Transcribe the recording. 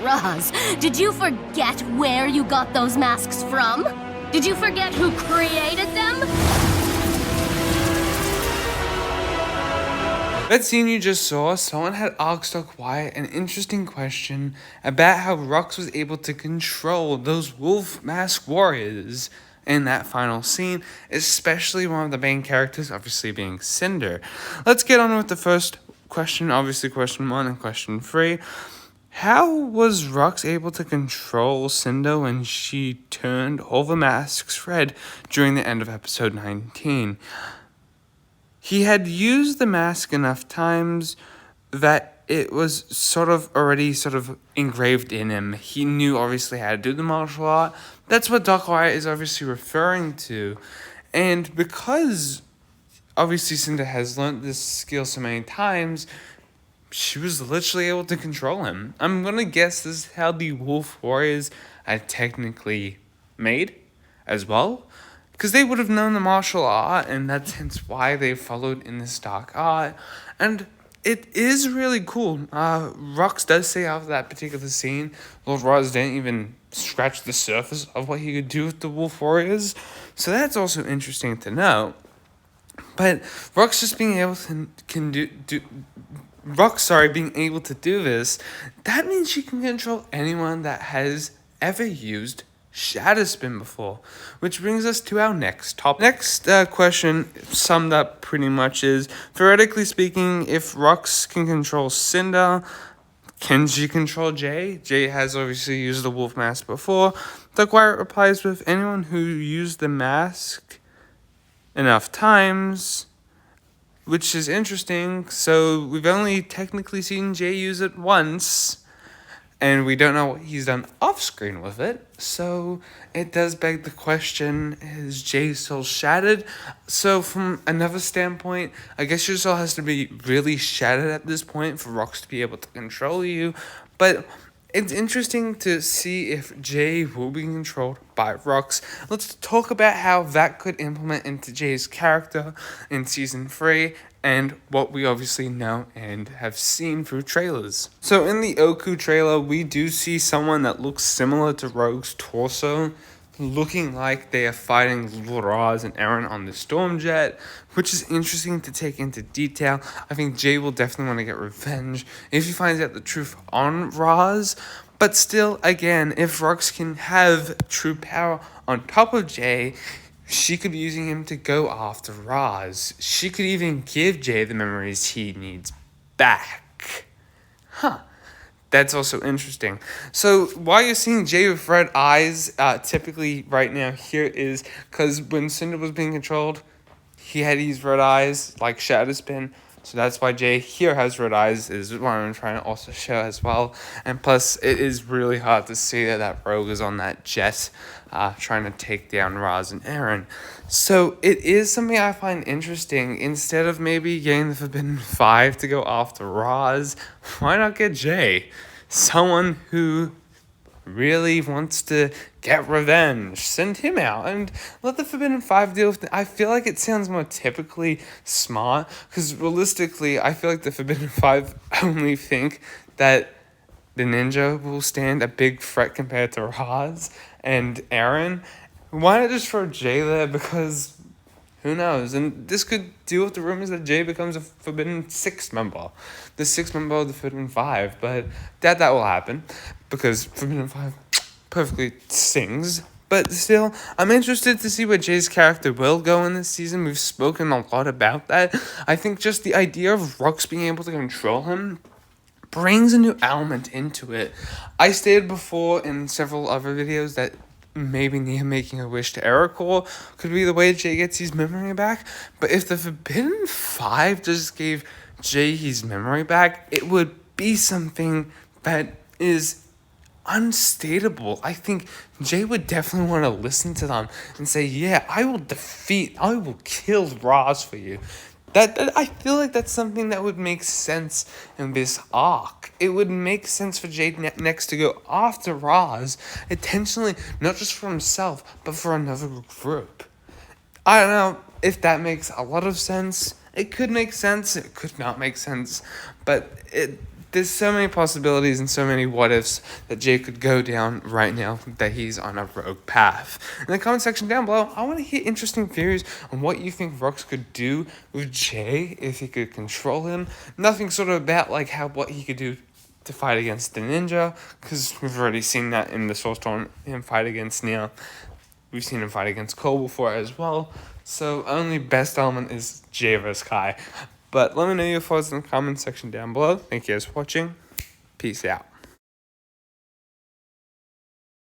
Roz, did you forget where you got those masks from? Did you forget who created them? That scene you just saw, someone had asked Doc Wyatt an interesting question about how Rux was able to control those wolf mask warriors in that final scene, especially one of the main characters, obviously being Cinder. Let's get on with the first question, obviously question 1 and question 3. How was Rux able to control Cinder when she turned all the masks red during the end of episode 19? He had used the mask enough times that it was sort of already engraved in him. He knew obviously how to do the martial art. That's what Doc Wyatt is obviously referring to. And because obviously Cinder has learned this skill so many times, she was literally able to control him. I'm going to guess this is how the Wolf Warriors are technically made as well. Because they would have known the martial art, and that's hence why they followed in this dark art. And it is really cool. Rux does say after that particular scene, Lord Roz didn't even scratch the surface of what he could do with the Wolf Warriors. So that's also interesting to know. But Rux just being able to being able to do this, that means she can control anyone that has ever used Shadow Spin before, which brings us to our next topic. Next question, summed up pretty much, is theoretically speaking, if Rux can control Cinder, can she control Jay? Jay has obviously used the wolf mask before. Doc Wyatt replies with anyone who used the mask enough times, which is interesting. So we've only technically seen Jay use it once, and we don't know what he's done off screen with it. So it does beg the question, is Jay still shattered? So from another standpoint, I guess your soul has to be really shattered at this point for Rux to be able to control you. But it's interesting to see if Jay will be controlled by Rux. Let's talk about how that could implement into Jay's character in Season 3 and what we obviously know and have seen through trailers. So in the Oku trailer, we do see someone that looks similar to Rogue's torso, looking like they are fighting Roz and Eren on the Stormjet, which is interesting to take into detail. I think Jay will definitely want to get revenge if he finds out the truth on Roz. But still, again, if Rux can have true power on top of Jay, she could be using him to go after Roz. She could even give Jay the memories he needs back. That's also interesting. So why you're seeing Jay with red eyes typically right now here is because when Cinder was being controlled, he had these red eyes like Shadow Spin. So that's why Jay here has red eyes, is what I'm trying to also show as well. And plus, it is really hard to see that Rogue is on that jet trying to take down Roz and Eren. So it is something I find interesting. Instead of maybe getting the Forbidden Five to go after Roz, why not get Jay? Someone who really wants to get revenge. Send him out and let the Forbidden Five deal with it. I feel like it sounds more typically smart, because realistically, I feel like the Forbidden Five only think that the ninja will stand a big threat compared to Roz and Eren. Why not just throw Jay there? Because who knows? And this could deal with the rumors that Jay becomes a Forbidden Sixth member. The sixth member of the Forbidden Five. But that will happen, because Forbidden Five perfectly sings. But still, I'm interested to see where Jay's character will go in this season. We've spoken a lot about that. I think just the idea of Rux being able to control him brings a new element into it. I stated before in several other videos that maybe Nia making a wish to Ericor could be the way Jay gets his memory back. But if the Forbidden Five just gave Jay his memory back, it would be something that is unstatable. I think Jay would definitely want to listen to them and say, yeah, I will kill Roz for you. That I feel like that's something that would make sense in this arc. It would make sense for Jay next to go after Roz, intentionally, not just for himself, but for another group. I don't know if that makes a lot of sense. It could make sense, it could not make sense, but there's so many possibilities and so many what ifs that Jay could go down right now that he's on a rogue path. In the comment section down below, I want to hear interesting theories on what you think Rox could do with Jay if he could control him. Nothing sort of about like what he could do to fight against the ninja, because we've already seen that in the Soul Storm, him fight against Nia. We've seen him fight against Cole before as well. So only best element is Jay vs Kai. But let me know your thoughts in the comment section down below. Thank you guys for watching. Peace out.